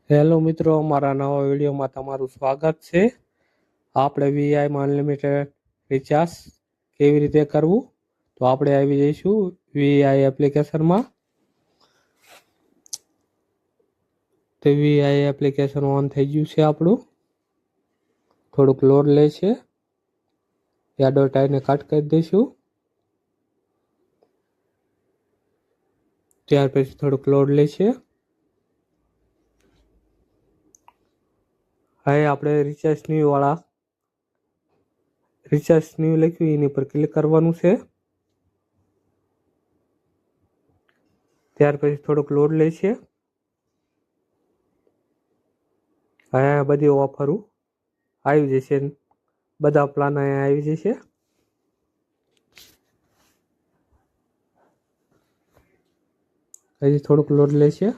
Hello મિત્રો, અમારા નવા વિડીયોમાં તમારું સ્વાગત છે. આપણે વીઆઈમાં અનલિમિટેડ રિચાર્જ કેવી રીતે કરવું, તો આપણે આવી જઈશું વીઆઈ એપ્લિકેશનમાં. તો વીઆઈ એપ્લિકેશન ઓન થઈ ગયું છે આપણું. થોડુંક લોડ લે છે. એડવર્ટાઈઝને કટ કરી દઈશું. ત્યાર પછી થોડુંક લોડ લે છે. હવે આપણે રિચાર્જ ન્યૂ લખ્યું એની પર ક્લિક કરવાનું છે. ત્યાર પછી થોડુંક લોડ લે છે. હવે બધી ઓફરો આવી જશે, બધા પ્લાન અહીંયા આવી જશે. હજી થોડુંક લોડ લે છે.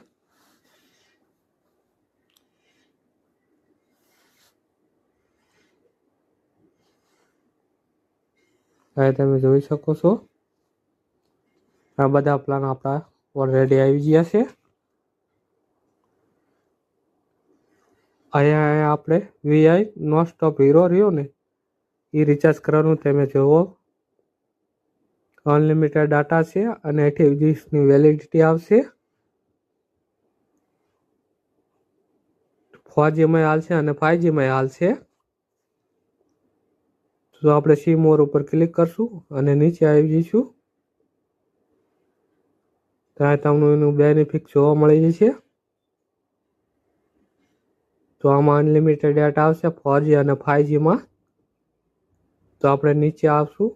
હવે તમે જોઈ શકો છો આ બધા પ્લાન આપણા ઓલરેડી આવી ગયા છે. અહીંયા આપણે વીઆઈ નોન સ્ટોપ હીરો રહ્યો ને એ રિચાર્જ કરવાનું. તમે જુઓ અનલિમિટેડ ડાટા છે અને 28 દિવસની વેલિડિટી આવશે. 4Gમાં હાલશે અને 5Gમાં હાલશે. તો આપણે સી મોર ઉપર ક્લિક કરશું અને નીચે આવી જઈશું. ત્યાં તમને એનું બેનિફિટ જોવા મળી જશે. તો આમાં અનલિમિટેડ ડેટા આવશે 4G અને 5Gમાં. તો આપણે નીચે આવશું,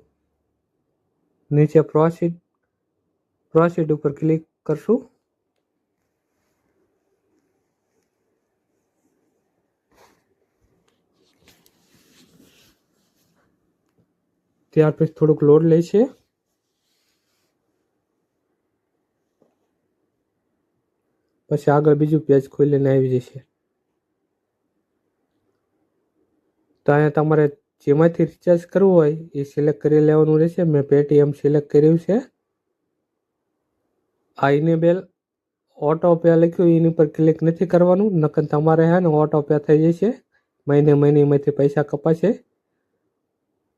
નીચે પ્રોસીડ ઉપર ક્લિક કરશું. ત્યાર પછી થોડુંક લોડ લે છે. પછી આગળ બીજું પેજ ખોલીને આવી જશે. તો અહીંયા તમારે જેમાંથી રિચાર્જ કરવું હોય એ સિલેક્ટ કરી લેવાનું રહેશે. મેં પેટીએમ સિલેક્ટ કર્યું છે. આ ઇનેબલ ઓટો પે લખ્યું એની પર ક્લિક નથી કરવાનું, નકર તમારે ઓટો પે થઈ જશે. મહિનેમાંથી પૈસા કપાશે.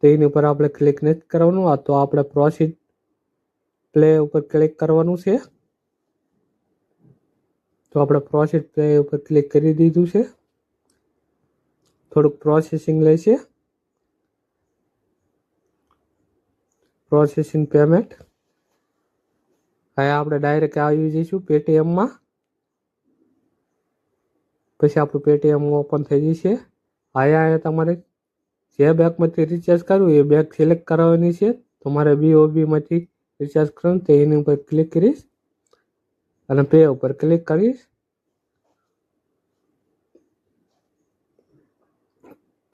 તો એની ઉપર આપણે ક્લિક નથી કરવાનું. તો આપણે પ્રોસીડ પ્લે ઉપર ક્લિક કરવાનું છે. તો આપણે પ્રોસીડ પ્લે ઉપર ક્લિક કરી દીધું છે. થોડુંક પ્રોસેસિંગ લેશે. Processing payment. હવે આપણે ડાયરેક્ટ આવી જઈશું પેટીએમમાં. પછી આપણું પેટીએમ ઓપન થઈ જશે. અહીંયા તમારે જે બેંકમાંથી રિચાર્જ કરવું એ બેંક સિલેક્ટ કરવાની છે. તમારે BOBમાંથી રિચાર્જ કરવું તો એની ઉપર ક્લિક કરીશ અને પે ઉપર ક્લિક કરીશ.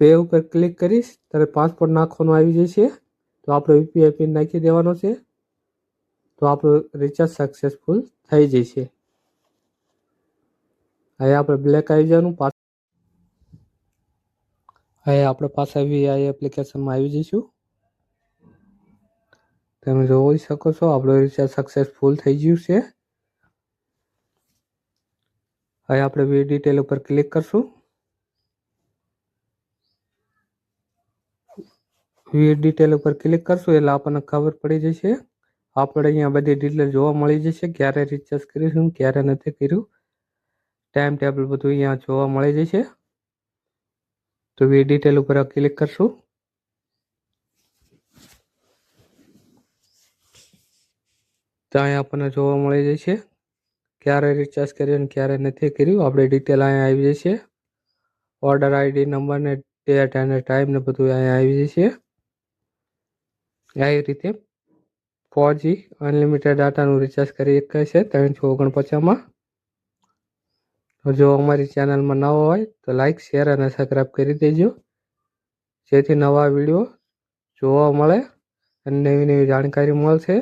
પે ઉપર ક્લિક કરીશ ત્યારે પાસપોર્ટ નાખવાનું આવી જશે. તો આપણો યુપીઆઈ પિન નાખી દેવાનો છે. તો આપણું રિચાર્જ સક્સેસફુલ થઈ જશે. હવે આપણે બ્લેક આવી જવાનું. હવે આપણે પાછા વીઆઈ એપ્લિકેશનમાં આવી જઈશું. તમે જોઈ શકો છો આપણું રિચાર્જ સક્સેસફુલ થઈ ગયું છે. હવે આપણે વી ડિટેલ ઉપર ક્લિક કરશું. વી ડિટેલ ઉપર ક્લિક કરશું એટલે આપણને ખબર પડી જશે. આપણે અહીંયા બધી ડિટેલ જોવા મળી જશે, ક્યારે રિચાર્જ કરીશું, ક્યારે નથી કર્યું, ટાઈમ ટેબલ બધું અહીંયા જોવા મળી જશે. તો વી ડિટેલ ઉપર ક્લિક કરશું. ત્યાં આપણને જોવા મળી જશે ક્યારે રિચાર્જ કર્યું અને ક્યારે નથી કર્યું. આપણે ડિટેલ અહીંયા આવી જશે. ઓર્ડર આઈડી નંબર ને ડેટ અને ટાઈમ ને બધું અહીંયા આવી જશે. આવી રીતે 4G અનલિમિટેડ ડાટાનું રિચાર્જ કરી શકાય છે 349માં. જો અમારી ચેનલમાં નવા હોય તો લાઈક, શેર અને સબસ્ક્રાઈબ કરી દેજો, જેથી નવા વિડીયો જોવા મળે અને નવી જાણકારી મળશે.